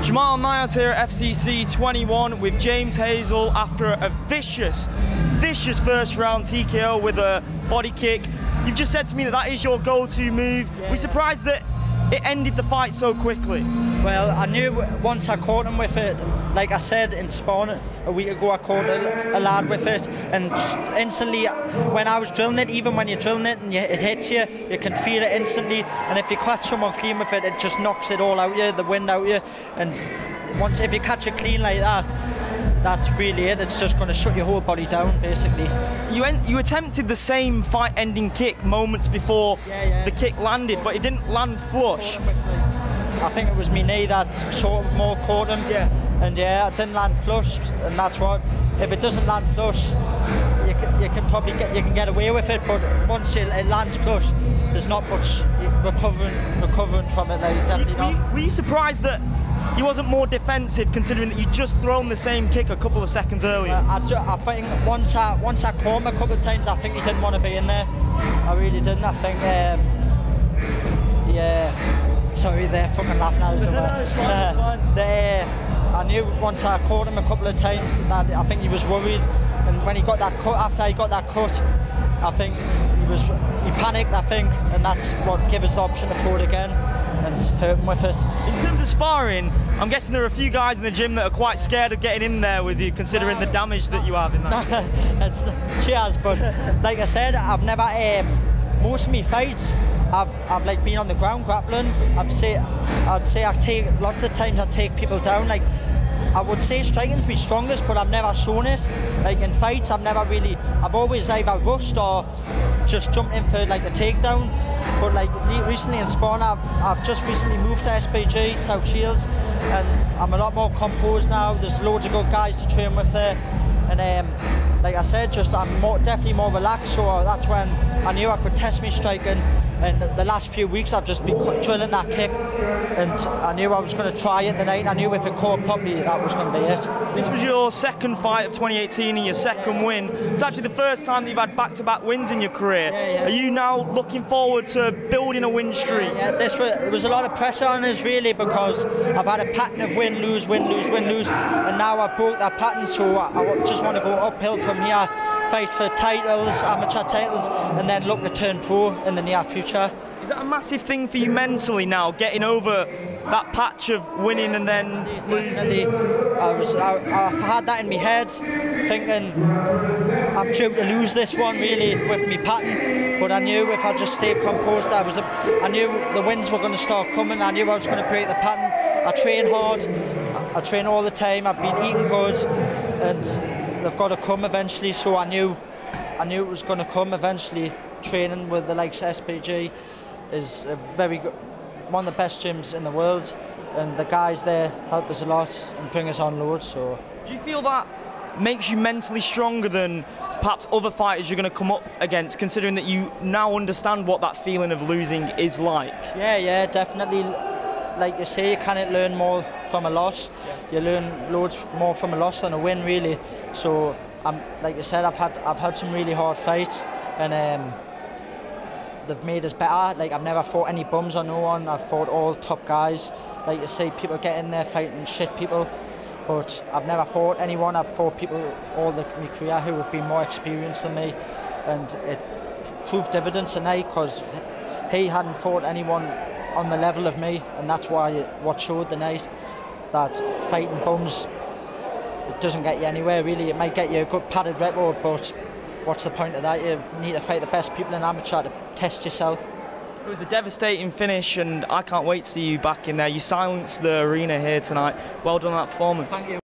Jamal Niaz here at FCC 21 with James Hazell after a vicious first round TKO with a body kick. You've just said to me that that is your go-to move. We're surprised that it ended the fight so quickly. Well, I knew once I caught him with it, like I said in Spawn a week ago, I caught a lad with it, and instantly when I was drilling it, even when you're drilling it and it hits you, you can feel it instantly, and if you catch someone clean with it, it just knocks it all out you, the wind out you, and once if you catch it clean like that, that's really it. It's just going to shut your whole body down, basically. You attempted the same fight-ending kick moments before the kick landed, but it didn't land flush. I think it was my knee that sort of more caught him. And I didn't land flush, and that's what. If it doesn't land flush, you can probably get away with it. But once it lands flush, there's not much recovering from it. Like, definitely not. Were you surprised that he wasn't more defensive, considering that you just thrown the same kick a couple of seconds earlier? I think once I caught him a couple of times, I think he didn't want to be in there. I really didn't. I think, sorry, they're fucking laughing at us. I knew once I caught him a couple of times that I think he was worried, and when he got that cut, after he got that cut, I think he panicked, I think, and that's what gave us the option to throw it again and hurt him with it. In terms of sparring, I'm guessing there are a few guys in the gym that are quite scared of getting in there with you, considering the damage that you have in that. Cheers, but like I said, I've never, most of my fights, I've like been on the ground grappling. I'd say I take, lots of times I take people down. Like, I would say striking's my strongest, but I've never shown it. Like in fights, I've always either rushed or just jumped in for like a takedown. But like recently in Spawn, I've just recently moved to SBG, South Shields, and I'm a lot more composed now. There's loads of good guys to train with there, and like I said, I'm definitely more relaxed. So that's when I knew I could test me striking. And the last few weeks I've just been drilling that kick, and I knew I was going to try it the night. I knew if it caught properly, that was going to be it. This was your second fight of 2018 and your second win. It's actually the first time that you've had back-to-back wins in your career. Are you now looking forward to building a win streak? Yeah, there was a lot of pressure on us really, because I've had a pattern of win, lose, win, lose, win, lose, and now I've broke that pattern, so I just want to go uphill from here. Fight for titles, amateur titles, and then look to turn pro in the near future. Is that a massive thing for you mentally now, getting over that patch of winning and then losing? I've had that in my head, thinking I'm due to lose this one really with my pattern, but I knew if I just stayed composed, I knew the wins were going to start coming. I knew I was going to break the pattern. I train hard, I train all the time, I've been eating good, and they've got to come eventually, so I knew it was going to come eventually. Training with the likes of SPG is a very good, one of the best gyms in the world, and the guys there help us a lot and bring us on loads. So, do you feel that makes you mentally stronger than perhaps other fighters you're going to come up against, considering that you now understand what that feeling of losing is like? Yeah, definitely. Like you say, you can't learn more from a loss. You learn loads more from a loss than a win, really. So, like you said, I've had some really hard fights, and they've made us better. Like, I've never fought any bums or no one. I've fought all top guys. Like you say, people get in there fighting shit people, but I've never fought anyone. I've fought people all my career who have been more experienced than me, and it proved dividends tonight because he hadn't fought anyone on the level of me, and that's what showed the night that fighting bums, it doesn't get you anywhere really. It might get you a good padded record, but what's the point of that? You need to fight the best people in amateur to test yourself. It was a devastating finish, and I can't wait to see you back in there. You silenced the arena here tonight. Well done on that performance. Thank you.